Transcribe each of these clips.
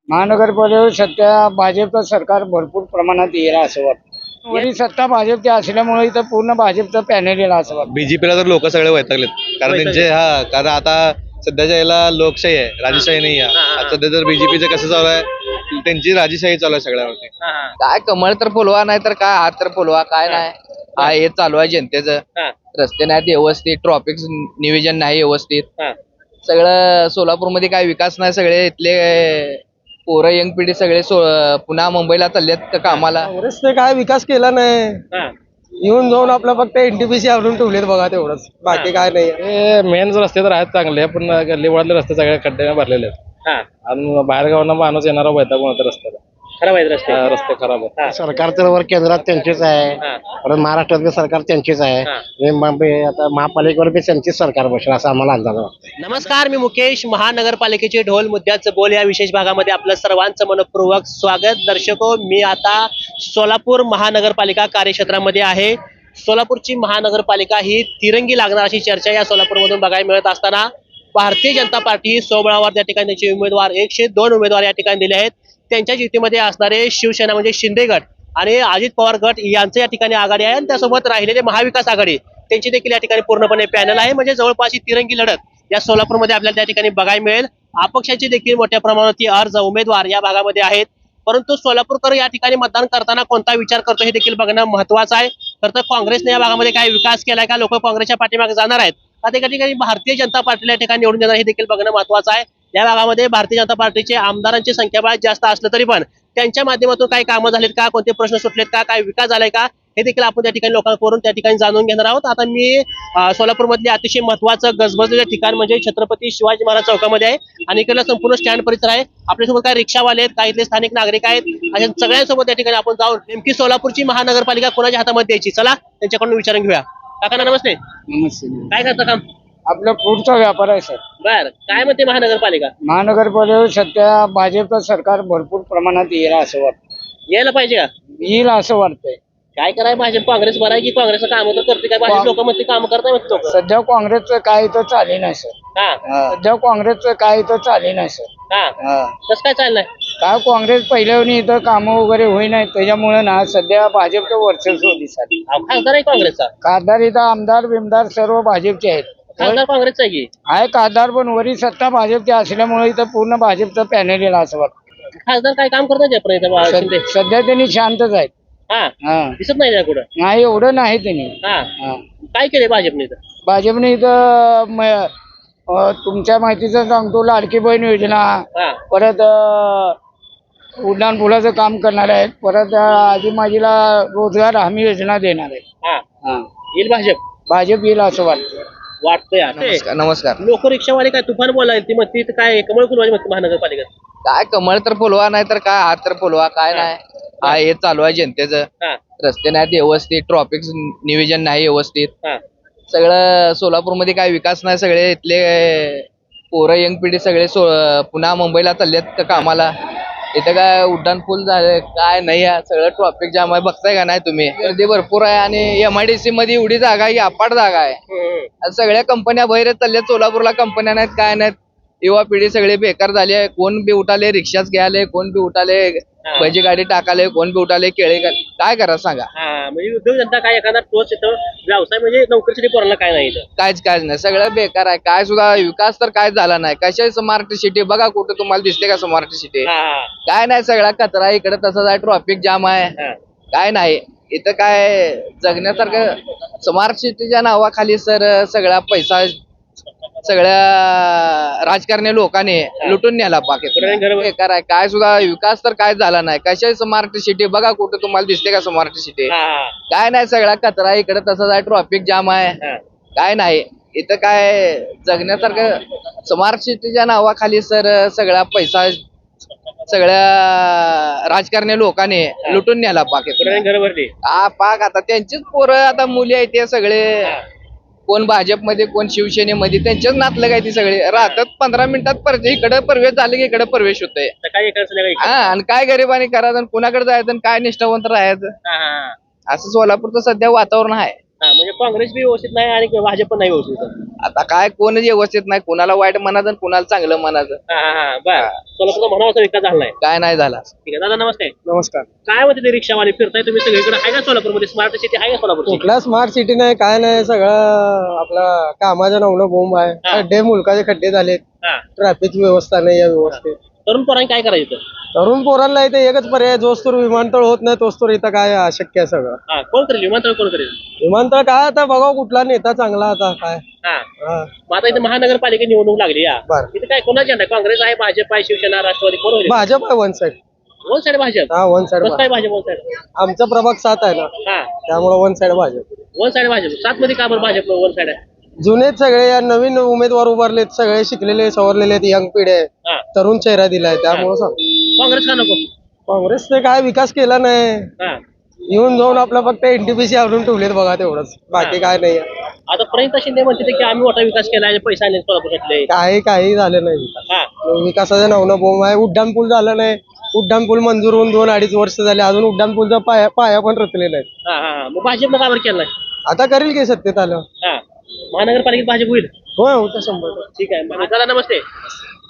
महानगरपालिकेवर सध्या भाजपचं सरकार भरपूर प्रमाणात येईल असं वाटतं. वरी सत्ता भाजपची असल्यामुळे इथं पूर्ण भाजपचं पॅनल येईल असं वाटतं. बीजेपीला तर लोक सगळे वैतागलेत कारण त्यांचे कारण आता सध्याच्या याला लोकशाही आहे, राजेशाही नाही आहे. आता सध्या तर बीजेपीचं कसं चालू आहे, त्यांची राजेशाही चालू आहे सगळ्यावरती. काय कमळ तर फुलवा नाही तर काय हात तर फुलवा काय नाही. हा हे चालू आहे जनतेचं. रस्ते नाहीत व्यवस्थित, ट्रॉफिक नियोजन नाही व्यवस्थित. सगळं सोलापूरमध्ये काय विकास नाही. सगळे इथले पोरं यंग पिढी सगळे पुन्हा मुंबईला चाललेत कामाला. काँग्रेसने काय विकास केला नाही. येऊन जाऊन आपलं फक्त एनटीपीसी आवरून ठेवलेत बघा तेवढंच, बाकी काय नाही. हे मेन रस्ते तर आहेत चांगले, पण गल्लीबोळातले रस्ते सगळे खड्डे भरलेले आहेत. आणि बाहेर गावांना माणूस येणारा वैतागून रस्त्याला खराब आहेत रस्ते. रस्ते खराब आहेत. सरकार तर वर केंद्रात त्यांचीच आहे, परत महाराष्ट्रातलं सरकार त्यांचीच आहे. आता महापालिकेवर बी त्यांचीच सरकार बसेल असं आम्हाला अंदाज वाटतं. नमस्कार, मी मुकेश. महानगरपालिकेचे ढोल मुद्द्याचं बोल या विशेष भागामध्ये आपलं सर्वांचं मनपूर्वक स्वागत. दर्शको, मी आता सोलापूर महानगरपालिका कार्यक्षेत्रामध्ये आहे. सोलापूरची महानगरपालिका ही तिरंगी लागणार अशी चर्चा या सोलापूरमधून बघायला मिळत असताना भारतीय जनता पार्टी सोबळावर त्या ठिकाणी त्यांचे उमेदवार 102 उमेदवार या ठिकाणी दिले आहेत. त्यांच्या युतीमध्ये असणारे शिवसेना म्हणजे शिंदे गट आणि अजित पवार गट यांचं या ठिकाणी आघाडी आहे. आणि त्यासोबत राहिलेले महाविकास आघाडी त्यांची देखील या ठिकाणी पूर्णपणे पॅनल आहे. म्हणजे जवळपास ही तिरंगी लढत या सोलापूरमध्ये आपल्याला त्या ठिकाणी बघायला मिळेल. अपक्षांची देखील मोठ्या प्रमाणावरती अर्ज उमेदवार या भागामध्ये आहेत. परंतु सोलापूरकर या ठिकाणी मतदान करताना कोणता विचार करतो हे देखील बघणं महत्वाचं आहे. तर काँग्रेसने या भागामध्ये काय विकास केलाय का, लोक काँग्रेसच्या पाठीमागे जाणार आहेत का, त्या ठिकाणी भारतीय जनता पार्टीला या ठिकाणी निवडून देणार हे देखील बघणं महत्वाचं आहे. या भागामध्ये भारतीय जनता पार्टीचे आमदारांची संख्याबळ जास्त असलं तरी पण त्यांच्या माध्यमातून काही कामं झालीत का, कोणते प्रश्न सुटलेत का, काय विकास झालाय का, हे देखील आपण त्या ठिकाणी लोकांकडून त्या ठिकाणी जाणून घेणार आहोत. आता मी सोलापूरमधले अतिशय महत्वाचं गजबजलेलं ठिकाण म्हणजे छत्रपती शिवाजी महाराज चौकामध्ये आहे. आणि इकडला संपूर्ण स्टँड परिसर आहे. आपल्यासोबत काही रिक्षावाले आहेत, काही इथले स्थानिक नागरिक आहेत. अशा सगळ्यांसोबत त्या ठिकाणी आपण जाऊन नेमकी सोलापूरची महानगरपालिका कोणाच्या हातामध्ये द्यायची, चला त्यांच्याकडून विचारून घेऊया. काका नमस्ते. नमस्ते. काय करता काम? आपला फ्रूटचा व्यापार आहे सर. बर, काय म्हणते महानगरपालिका? महानगरपालिकेवर सध्या भाजपचं सरकार भरपूर प्रमाणात येईल असं वाटतं. यायला पाहिजे का? येईल असं वाटतंय. काय करायला भाजप काँग्रेस बरं आहे की काँग्रेसचं काम तर करते काय? भाजप लोक म्हणते काम करताय म्हणते लोक. सध्या काँग्रेसचं काय इथं चाले नाही सर. सध्या काँग्रेसचं काय इथं चाले नाही सर. कसं काय चाललंय? काय काँग्रेस पहिल्यावर इथं कामं वगैरे होई नाही, त्याच्यामुळे ना सध्या भाजपचं वर्चस्व दिसत. खासदार आहे काँग्रेसचा? खासदार इथं आमदार बिमदार सर्व भाजपचे आहेत. खासदार काँग्रेसचा आहे की? आहे खासदार, पण वरी सत्ता भाजपची असल्यामुळे इथं पूर्ण भाजपचं पॅनल येईल असं वाटतं. खासदार काय काम करतात? सध्या त्यांनी शांतच आहेत. दिसत नाही कुठं? नाही एवढं नाही त्यांनी. काय केले भाजपने? भाजपने इथं तुमच्या माहितीचं सांगतो, लाडकी बहीण योजना, परत उड्डाण पुलाचं काम करणार आहेत, परत आदिमाजीला रोजगार हमी योजना देणार आहे. येईल भाजप येईल असं वाटतंय. नमस्कार. लोक रिक्षावाले काय तुफान बोलायला ती म्हणते काय कमळ फुलवायची म्हणते महानगरपालिकेत? काय कमळ तर फुलवा नाही तर काय हात तर फुलवा काय नाही. हा हे चालू आहे जनतेचं. रस्ते नाहीत व्यवस्थित, ट्रॉफिक नियोजन नाही व्यवस्थित. सगळं सोलापूरमध्ये काय विकास नाही. सगळे इथले पोरं यंग पिढी सगळे पुन्हा मुंबईला चाललेत कामाला. इथं काय उड्डाण पूल झाले काय नाही. सगळं ट्रॉफिक जाम आहे, बघताय का नाही तुम्ही? गर्दी भरपूर आहे. आणि MIDC मध्ये एवढी जागा आहे, अपाट जागा आहे. सगळ्या कंपन्या बाहेर चालल्यात. सोलापूरला कंपन्या नाहीत, काय नाहीत. युवा पिढी सगळे बेकार झाले. कोण बी उठाले रिक्षाच घ्याले, कोण बी उठाले भजी गाडी टाकाले, कोण बी उठाले केळे. काय करा सांगा? म्हणजे उद्योग जनता काय एखादा तोच इथं व्यवसाय म्हणजे नोकरीसाठी पोरांना काय नाही इथं? काहीच नाही, सगळं बेकार आहे. काय सुद्धा विकास तर काय झाला नाही. कशा स्मार्ट सिटी बघा, कुठं तुम्हाला दिसते का स्मार्ट सिटी? काय नाही, सगळा कचरा इकडे तसंच आहे. ट्रॉफिक जाम आहे, काय नाही इथं. काय जगण्यासारखं स्मार्ट सिटीच्या नावाखाली सर सगळा पैसा सगळ्या राजकारणी लोकांनी लुटून नेला पाकिट. बेकार आहे. काय सुद्धा विकास तर काय झाला नाही. कशा स्मार्ट सिटी बघा, कुठं तुम्हाला दिसते का स्मार्ट सिटी? काय नाही, सगळा कचरा इकडे तसंच आहे. ट्रॉफिक जाम आहे, काय नाही इथं. काय जगण्यासारखं स्मार्ट सिटीच्या नावाखाली सर सगळा पैसा सगळ्या राजकारणी लोकांनी लुटून नेला पाकिट. पाक आता त्यांचीच पोरं आता मुली आहेत ते सगळे. कोण भाजपमध्ये, कोण शिवसेनेमध्ये, त्यांच्याच नातलं काय ती सगळे राहतात. 15 मिनिटात इकडे प्रवेश झाले की इकडे प्रवेश होतोय. आणि काय गरिबांनी करायचं, कुणाकडे जायचं, काय निष्ठावंत राहायचं, असं सोलापूरचं सध्या वातावरण आहे. म्हणजे काँग्रेस बी व्यवस्थित नाही आणि भाजप पण नाही व्यवस्थित. आता काय कोणच व्यवस्थित नाही, कोणाला वाईट म्हणायचं आणि कोणाला चांगलं म्हणायचं, बर सोलापूरचा म्हणावा विकास झाला नाही. काय नाही झाला. ठीक आहे दादा, नमस्ते. नमस्कार. काय म्हणते ते रिक्षावाले फिरताय तुम्ही सगळीकडे? आहे का सोलापूरमध्ये स्मार्ट सिटी आहे का सोलापूरची? कुठला स्मार्ट सिटी नाही काय नाही, सगळं आपलं कामाच्या नावनं बोंब आहे. खड्डे मुलकाचे खड्डे झालेत, ट्रॅफिक व्यवस्था नाही या व्यवस्थेत. तरुण पोरांनी काय करायचं? तरुण पोरांना इथे एकच पर्याय, जोस्तोर विमानतळ होत नाही तोस्तोर इथं काय अशक्य आहे सगळं. कोण करेल विमानतळ? कोण करेल विमानतळ काय आता बघा कुठला नेता चांगला आता काय. हा. मग आता इथे महानगरपालिका निवडणूक लागली या बरं. इथे काय कोणाची आहे? काँग्रेस आहे, भाजप आहे, शिवसेना, राष्ट्रवादी, कोण होईल? भाजप आहे one side. One side Bhajap. हा वन साइड. कसं काय भाजप वन साइड? आमचा प्रभाग 7 आहे ना, त्यामुळे one side Bhajap. One side Bhajap. 7 मध्ये का बरं भाजप वन साइड आहे? जुनेच सगळे या नवीन उमेदवार उभारलेत, सगळे शिकलेले सवरलेले आहेत, यंग पिढी आहे, तरुण चेहरा दिलाय त्यामुळे सांग. काँग्रेस का नको? काँग्रेसने काय विकास केला नाही, येऊन जाऊन आपलं फक्त एनटीपीसी आणून ठेवलेत बघा तेवढंच, बाकी काय नाही. आता प्रणिता शिंदे म्हणते की आम्ही मोठा विकास केला आहे, पैसे आले सोलापूरले. काही झालं नाही. विकासाच्या नावनं बोंब आहे. उड्डाण पूल झालं नाही, उड्डाण पूल मंजूर होऊन 2-2.5 वर्ष झाले, अजून उड्डाण पूलचा पाया पण रचलेला नाही. मग भाजपनं का बरं केलं नाही? आता करेल की सत्तेत आलं. महानगरपालिकेत भाजप होईल. होय होतं 100%. ठीक आहे दादा, नमस्ते.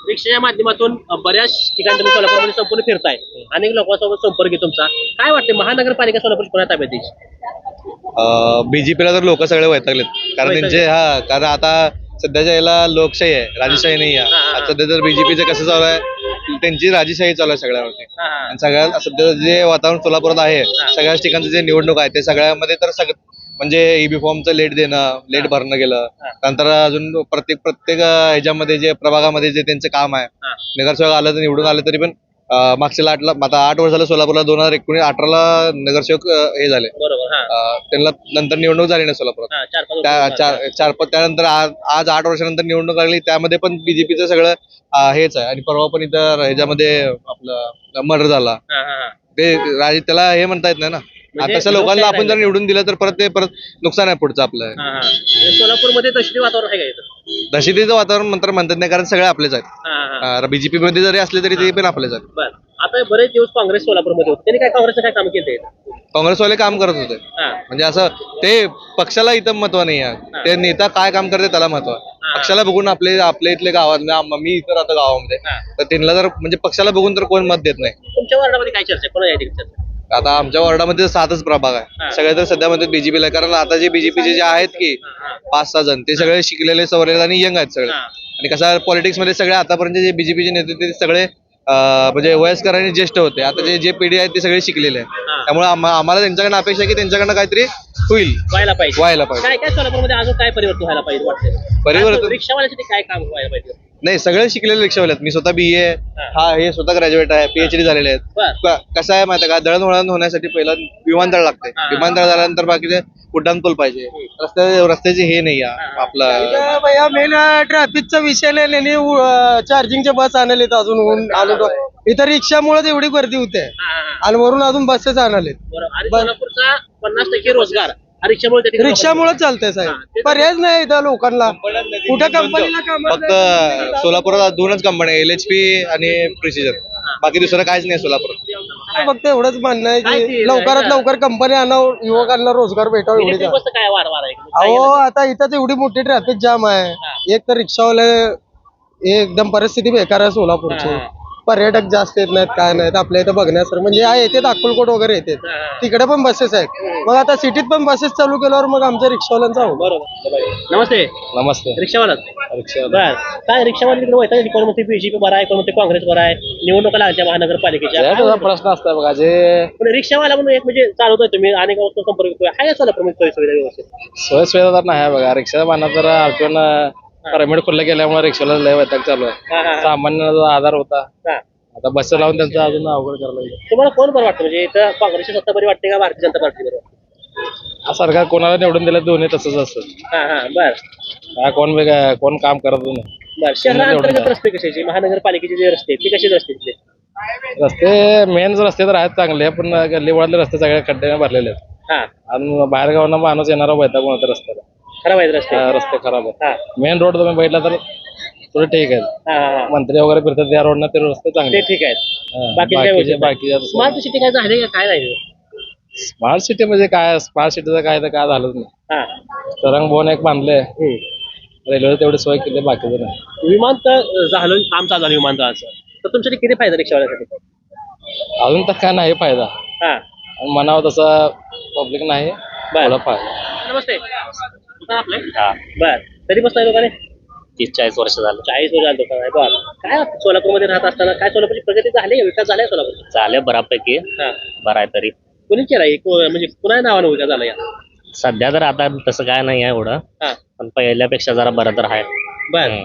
रिक्षाच्या माध्यमातून बऱ्याच ठिकाणी तुम्ही सोलापूरमध्ये संपूर्ण फिरताय, अनेक लोकांसोबत संपर्क आहे तुमचा. काय वाटते महानगरपालिका सोलापूर कोणा ताब्यात द्यायची? बीजेपीला तर लोक सगळे वैतागलेत, कारण त्यांचे कारण आता सध्याच्या याला लोकशाही आहे, राजेशाही नाही आहे. सध्या तर बीजेपीचं कसं चालू आहे, त्यांची राजेशाही चालू आहे सगळ्यावरती. आणि सगळ्यात सध्या जे वातावरण सोलापुरात आहे, सगळ्याच ठिकाणचं जे निवडणूक आहे ते सगळ्यामध्ये तर म्हणजे ईबी फॉर्मचं लेट देणं, लेट भरणं गेलं. नंतर अजून प्रत्येक ह्याच्यामध्ये जे प्रभागामध्ये जे त्यांचं काम आहे, नगरसेवक आलं तर निवडून आले तरी पण मागच्या आता 8 वर्ष झालं सोलापूरला, 2018 नगरसेवक हे झाले, त्यांना नंतर निवडणूक झाली नाही सोलापुरात. त्यानंतर आज 8 वर्षानंतर निवडणूक लागली, त्यामध्ये पण बीजेपीचं सगळं हेच आहे. आणि परवा पण इथं ह्याच्यामध्ये आपलं मर्डर झाला, ते त्याला हे म्हणता येत नाही ना. तशा लोकांना आपण जर निवडून दिलं तर परत नुकसान आहे पुढचं आपलं. सोलापूरमध्ये दहशती वातावरण आहे का? दहशतीचं वातावरण म्हणतात नाही, कारण सगळे आपलेच आहेत. बीजेपी मध्ये जरी असले तरी ते पण आपलेच आहेत. आता बरेच दिवस काँग्रेस सोलापूरमध्ये होते, त्यांनी काय काँग्रेसचं काय काम केले? काँग्रेसवाले काम करत होते, म्हणजे असं ते पक्षाला इथं महत्व नाही आहे, ते नेता काय काम करते त्याला महत्व आहे. पक्षाला बघून आपल्या इथले गावात, मी इथं राहतो गावामध्ये, तर त्यांना जर म्हणजे पक्षाला बघून तर कोण मत देत नाही. तुमच्या वार्डामध्ये काय चर्चा, कोणा या चर्चा? आता आमच्या वॉर्डामध्ये 7च प्रभाग आहे, सगळे तर सध्या मध्ये बीजेपीला. कारण आता जे बीजेपीचे जे आहेत की 5-6 जण, ते सगळे शिकलेले सवरलेले आणि यंग आहेत सगळे. आणि कसं पॉलिटिक्स मध्ये सगळे आतापर्यंत जे बीजेपीचे नेते ते सगळे म्हणजे वयस्कर आणि ज्येष्ठ होते. आता जे पिढी आहेत ते सगळे शिकलेले आहेत, त्यामुळे आम्हाला त्यांच्याकडनं अपेक्षा आहे की त्यांच्याकडनं काहीतरी होईल, व्हायला पाहिजे. काय काय सोलापूरमध्ये अजून काय परिवर्तन व्हायला पाहिजे वाटतं? परिवर्तन रिक्षावाल्यासाठी काय काम व्हायला पाहिजे? नाही, सगळे शिकलेले रिक्षावाले आहेत. मी स्वतः BA, हे स्वतः ग्रॅज्युएट आहे, PhD झालेले आहेत. कसं आहे माहिती का, दळणवळण होण्यासाठी पहिला विमानतळ लागते, विमानतळ झाल्यानंतर बाकीचे उड्डाण पूल पाहिजे. रस्त्याचे हे नाही आपलं मेन ट्रॅफिकचा विषय नाही, चार्जिंगचे बस आणलेत अजून इथं रिक्षामुळे एवढी गर्दी होते, आणि वरून अजून बसेस आणलेत. सोलापूरचा 50% रोजगार रिक्षामुळे चालतंय साहेब, पर्यायच नाही इथं लोकांना. कुठं कंपनीला काम? फक्त सोलापुरात 2च कंपन्या, LHP आणि प्रिसिजन, बाकी दुसरं काहीच नाही सोलापुरात. फक्त एवढंच म्हणणं आहे की लवकरात लवकर कंपनी आणावं, युवकांना रोजगार भेटावं एवढी. अहो आता इथंच एवढी मोठी ट्रॅफिक जाम आहे, एक तर रिक्षावाले एकदम परिस्थिती बेकार आहे सोलापूरची. पर्यटक जास्त येत नाहीत, काय नाहीत आपल्या इथं बघण्यासारखं. म्हणजे येतात अक्कलकोट वगैरे येतात, तिकडे पण बसेस आहेत. मग आता सिटीत पण बसेस चालू केल्यावर मग आमच्या रिक्षावाल्यांचा हो. बरोबर. नमस्ते. रिक्षावाला काय रिक्षावाले तिकडे होता, कोण म्हणते बीजेपी बरा आहे, कोण म्हणते काँग्रेस बरा आहे, निवडणुका लागल्या महानगरपालिकेच्या. प्रश्न असतात बघा, जे पण रिक्षावाला म्हणून एक म्हणजे चालवतोय तुम्ही, अनेक वस्तू संपर्क करतोय, आहे सोलापूरमध्ये सोयी सुविधा व्यवस्थित? सोयीसुविधा तर नाही बघा. रिक्षा माना तर आरटीओन परमिट खुल्लं गेल्यामुळे रिक्षाला लय वैताग चालू आहे. सामान्य जो आधार होता, आता बस लावून त्यांचं अजून अवघड करायला लागलं. तुम्हाला कोण बरं वाटतं, म्हणजे इथं काँग्रेसची सत्ता बरी वाटते का भारतीय जनता पार्टी बरं वाटते? सरकार कोणाला निवडून दिलं दोन्ही तसंच असतं. बरं, कोण काम करत नाही. शहरांतर्गत रस्ते कशाचे, महानगरपालिकेचे जे रस्ते ते कसे रस्ते तिथले? रस्ते मेन रस्ते तर आहेत चांगले, पण गल्लीवाडले रस्ते सगळे खड्डे भरलेले आहेत. आणि बाहेर गावांना माणूस येणारा वैताग होता रस्त्याला. खराब आहेत रस्ते खराब आहेत. मेन रोड तुम्ही बघितला तर थोडे ठीक आहेत, मंत्री वगैरे फिरतात त्या रोडनं, ते रस्ते चांगले ठीक आहेत. बाकी स्मार्ट सिटी काय झाले का काय नाही? स्मार्ट सिटी म्हणजे काय, स्मार्ट सिटीचं काय तर काय झालंच नाही. तरंग भवन एक बांधले, रेल्वे तेवढी सोय केली, बाकीचं नाही. विमानतळ झालं, काम चालू झालं विमानतळाचं, तर तुमच्याकडे किती फायदा रिक्षावाल्यासाठी? अजून तर काय नाही फायदा, हा आणि म्हणावं तसं पब्लिक नाही थोडा फायदा. नमस्ते, दुकान आपलं बर, कधी बसलाय दुकाने? 30-40 वर्ष झालं. 40 वर्ष झालं दुकान आहे. बर, काय सोलापूरमध्ये राहत असताना काय सोलापूरची प्रगती झाली, विकास झालाय सोलापूर? झाले बऱ्यापैकी, हा, बरं आहे तरी. कोणी केलाय म्हणजे कुणा नावानं विकास झाला या? सध्या तर आता तसं काय नाही आहे एवढं, हा पण पहिल्यापेक्षा जरा बरं तर आहे. बर,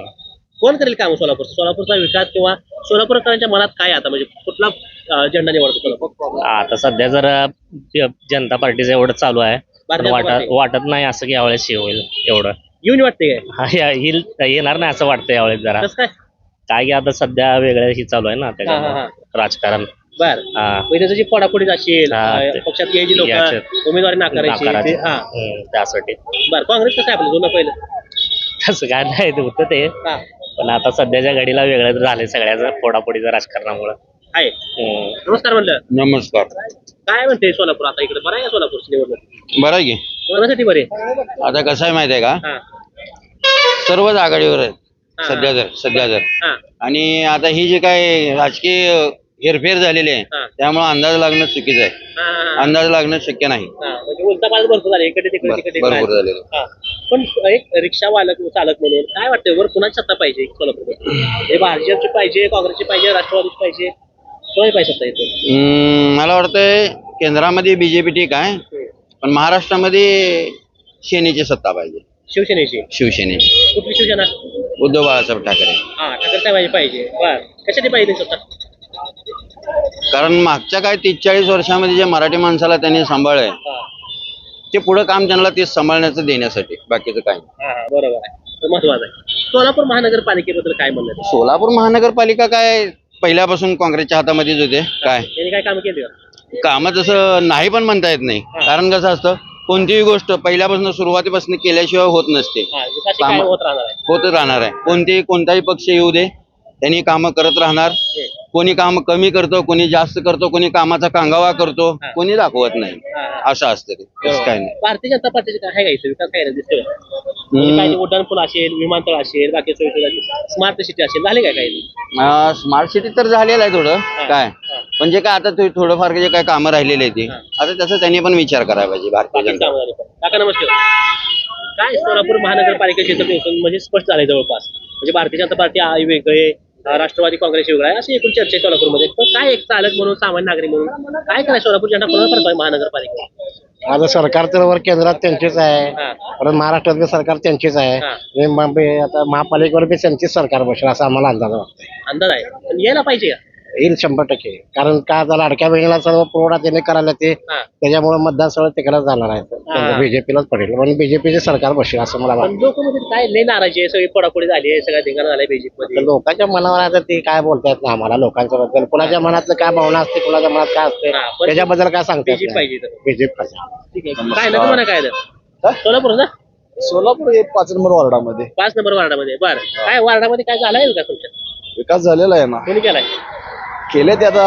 कोण करेल काम सोलापूरचा विकास, किंवा सोलापूरकरांच्या मनात काय आता, म्हणजे कुठला झेंडा निवडतो सोलापूर? आता सध्या जर जनता पार्टीचं एवढं चालू आहे, पण भारतीय जनता पार्टी. वाटत नाही असं की यावेळेस हे होईल एवढं. येऊन वाटते काय? येणार नाही असं वाटतं यावेळेस जरा. कसं काय? काय की आता सध्या वेगळं ही चालू आहे ना हा, त्याच्यामुळे राजकारण. बर, हा, त्याचं जी पडापडी असेल, हा, ते- पक्षात यायची लोक याच्यात- उमेदवारी नाकारायची, नाकारायचे. हा. त्यासाठी बर, काँग्रेस कसं आहे आपलं जुनं पहिलं? तसं काय नाही ते होतं ते, हा पण आता सध्याच्या घडीला वेगळं झालंय सगळ्याचं फोडाफोडीचं राजकारणामुळे. आहे. नमस्कार म्हणलं. नमस्कार. काय म्हणते सोलापूर आता, इकडे बरं आहे का सोलापूरची निवडणूक? बरं आहे की. कोणासाठी बरे? आता कसं आहे माहिती आहे का, हा सर्वच आघाडीवर आहेत हा. सध्या तर. हा आणि आता ही जे काय राजकीय हेरफेर झालेली आहे, हा. त्यामुळे अंदाज लागणं चुकीचं आहे. हा, हा, अंदाज लागणं शक्य नाही. हा. म्हणजे उलटापालट भरपूर झाले, इकडे तिकडे तिकडे भरपूर तिकडे. झालेलं. हा. पण एक रिक्षा चालक म्हणून काय वाटतं, वर कुणाची सत्ता पाहिजे सोलापूर? हे भाजपची पाहिजे, काँग्रेसची पाहिजे, राष्ट्रवादीची पाहिजे, कोणी पाहिजे सत्ता येतो? मला वाटतंय केंद्रामध्ये बीजेपी ठीक आहे, पण महाराष्ट्रामध्ये सेनेची सत्ता पाहिजे. शिवसेनेची? शिवसेनेची. कुठली शिवसेना? उद्धव बाळासाहेब ठाकरे. हा, ठाकरे साहेबांची पाहिजे. बर, कशासाठी पाहिजे सत्ता? कारण मागच्या काय 30-40 वर्षामध्ये जे मराठी माणसाला त्यांनी सांभाळलंय, हा ते पुढे काम त्यांना ते सांभाळण्याचं देण्यासाठी, बाकीचं काय नाही. हा, बरोबर आहे, तर महत्वाचं आहे. सोलापूर महानगरपालिकेबद्दल काय म्हणणं आहे? सोलापूर महानगरपालिका काय पहिल्यापासून काँग्रेसच्या हातामध्येच होते. काय त्यांनी काय काम केली? कामं तसं नाही पण म्हणता येत नाही, कारण कसं असतं, कोणतीही गोष्ट पहिल्यापासून सुरुवातीपासून केल्याशिवाय होत नसते. विकास काय कामं- होत राहणार आहे? होत राहणार आहे. कोणताही पक्ष येऊ दे, त्यांनी कामं करत राहणार. कोणी काम कमी करतो, कोणी जास्त करतो, कोणी कामाचा कांगावा करतो, कोणी दाखवत नाही. असं असतं ते, तसं काय नाही. भारतीय जनता पार्टीचे काय आहे का इथं विकास काय दिसतोय? म्हणजे काय उड्डाण पूल असेल, विमानतळ असेल, बाकी स्मार्ट सिटी असेल, झाले काय काही? स्मार्ट सिटी तर झालेलं आहे थोडं काय, पण जे काय आता थोडंफार जे काय कामं राहिलेली आहे ती, आता त्याचा त्यांनी पण विचार करायला पाहिजे भारतीय जनता. काका नमस्कार. काय सोलापूर महानगरपालिकेचे म्हणजे स्पष्ट झाले जवळपास, म्हणजे भारतीय जनता पार्टी वेगळे, राष्ट्रवादी काँग्रेस वेगळा आहे, अशी एकूण चर्चा आहे सोलापूरमध्ये. पण काय एक चालक म्हणून, सामान्य नागरिक म्हणून काय करायचं, सोलापूर जनता कोणाला फरक आहे महानगरपालिका? माझं सरकार तर वर केंद्रात त्यांचेच आहे, हा परत महाराष्ट्रातलं सरकार त्यांचेच आहे, हा. आणि आता महापालिकेवर बी त्यांचीच सरकार बसेल असं आम्हाला अंदाज वाटतंय. अंदाज आहे, पण यायला पाहिजे का? येईल 100%. कारण का आता लाडक्या बहिणीला सर्व पुरवठा त्याने करायला ते, हा. त्याच्यामुळे मतदान सगळं तिकडेच जाणार हा. आहे, बीजेपीलाच पडेल. पण बीजेपीचे सरकार बसेल असं मला पण वाटतं. लोक म्हणजे काय लय नाराजी आहे, सगळी पडापडी झाली आहे, सगळ्या धिंगाणा झालाय बीजेपी मध्ये. लोकांच्या मनावर आता ते काय बोलतायत ना आम्हाला, लोकांच्या बद्दल कुणाच्या मनातलं काय भावना असते, कुणाच्या मनात काय असते, हा, पण त्याच्याबद्दल काय सांगतात बीजेपी पाहिजे तर. बीजेपी. ठीक आहे, काय ना तुम्हाला काय सोलापूर ना सोलापूर हे 5 नंबर वॉर्डामध्ये 5 नंबर वार्डामध्ये. बरं, काय वार्डामध्ये काय झालंय का तुमच्या? विकास झालेला आहे ना. कोणी केलाय? केले ते आता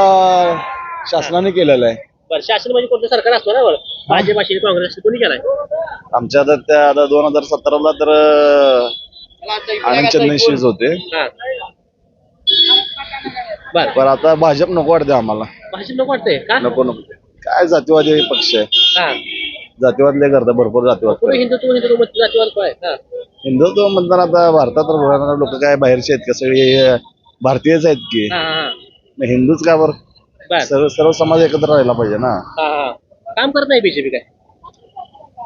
शासनाने केलेलं आहे. बरं, शासन म्हणजे कोणतं सरकार असणार ना, बरं भाजप असेल, काँग्रेस असेल, कोणी केलाय? आमच्या आता त्या आता 2017ला तर आनंद चंदनशीच होते, हा बरं, पण आता भाजप नको वाटते आम्हाला. भाजप नको वाटतंय का? नको काय जातीवादी पक्ष आहे, हा, जातीवादले करतात, भरपूर जातीवाद पुढे करतात. हिंदुत्व जातीवाद काय? हा, हिंदुत्व म्हणताना आता भारतात राहणारे लोक काय बाहेरचे आहेत का, सगळे भारतीयच आहेत की, हा, हा, मग हिंदूच का बरं? बरं, सर्व समाज एकत्र राहायला पाहिजे ना. हा, हा. काम करत नाही बीजेपी काय?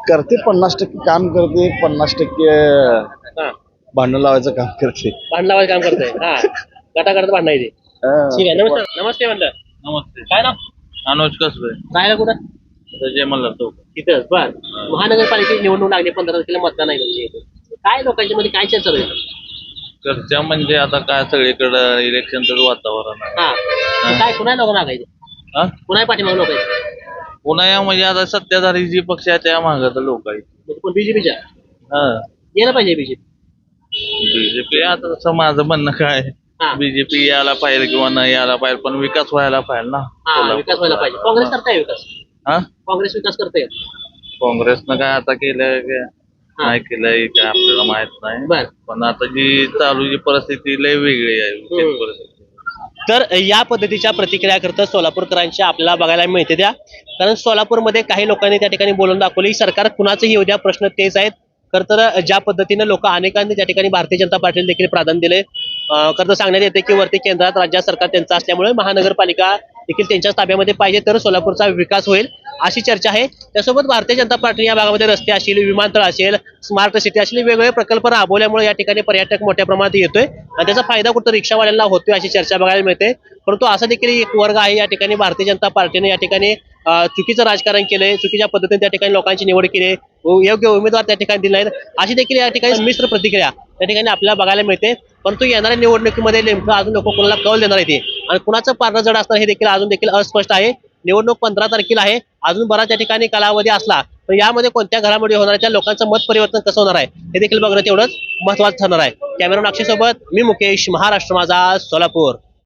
करते 50% काम करते, 50% हा, भांडण लावायचं काम करते. भांडण लावायचं काम करतंय. हा, गटागटात भांडण आहे ते. हा. ठीक आहे, नमस्कार. नमस्ते म्हणलं. नमस्ते. काय ना अनुज कसबे, काय ना कुठं जय मल्हार चौक. तिथं. बर, महानगरपालिकेची निवडणूक लागली, 15 तारखेला मतदान आहे तुमच्या इथे. काय लोकांच्या मध्ये काय चर्चा होईल? चर्चा म्हणजे आता काय सगळीकडं इलेक्शनचं वातावरण आहे. हा, काय कुणा लोक मागायचे? हा? कुणा पाठीमाग लोक आहेत? पुन्हा या म्हणजे आता सत्ताधारी जी पक्ष आहे त्या मागं लोक आहेत. म्हणजे कोण बीजेपीच्या? हा, यायला पाहिजे बीजेपी. बीजेपी आता तसं माझं म्हणणं काय, हा, बीजेपी यायला पाहिजे किंवा नाही यायला पाहिजे, पण विकास व्हायला पाहिजे ना. हा, विकास व्हायला पाहिजे. काँग्रेस करताय विकास? हा काँग्रेस विकास करते काँग्रेसनं काय आता केलंय नाही केलंय काय आपल्याला माहित नाही बर पण आता जी चालू जी परिस्थिती लय वेगळी आहे विशेष परिस्थिती. तर या पद्धतीच्या प्रतिक्रिया करतात सोलापूरकरांच्या आपल्याला बघायला मिळते त्या. कारण सोलापूरमध्ये काही लोकांनी त्या ठिकाणी बोलून दाखवली सरकार कुणाचंही येऊ द्या प्रश्न तेच आहेत. खर तर ज्या पद्धतीने लोक अनेकांनी त्या ठिकाणी भारतीय जनता पार्टीला देखील प्राधान्य दिले. खरं तर सांगण्यात येते की वरती केंद्रात राज्य सरकार त्यांचं असल्यामुळे महानगरपालिका देखील त्यांच्याच ताब्यामध्ये पाहिजे तर सोलापूरचा विकास होईल अशी चर्चा आहे. त्यासोबत भारतीय जनता पार्टी या भागामध्ये रस्ते असेल, विमानतळ असेल, स्मार्ट सिटी असेल वेगवेगळे प्रकल्प राबवल्यामुळे या ठिकाणी पर्यटक मोठ्या प्रमाणात येतोय आणि त्याचा फायदा कुठं रिक्षावाल्यांना होतोय अशी चर्चा बघायला मिळते. परंतु असा देखील एक वर्ग आहे या ठिकाणी भारतीय जनता पार्टीने या ठिकाणी चुकीचं राजकारण केलंय, चुकीच्या पद्धतीने त्या ठिकाणी लोकांची निवड केली, योग्य उमेदवार त्या ठिकाणी दिले नाहीत अशी देखील या ठिकाणी मिश्र प्रतिक्रिया त्या ठिकाणी आपल्याला बघायला मिळते. परंतु येणाऱ्या निवडणुकीमध्ये नेमकं अजून लोक कोणाला कौल देणार आहेत आणि कुणाचं पारणं जड असणार हे देखील अजून देखील अस्पष्ट आहे. निवडणूक 15 तारखेला आहे, अजून बराच त्या ठिकाणी कालावधी असला तर यामध्ये कोणत्या घडामोडी होणार आहे, त्या लोकांचं मत परिवर्तन कसं होणार आहे हे देखील बघणं तेवढंच महत्वाचं ठरणार आहे. कॅमेरामॅन अक्षय सोबत मी मुकेश, महाराष्ट्र माझा, सोलापूर.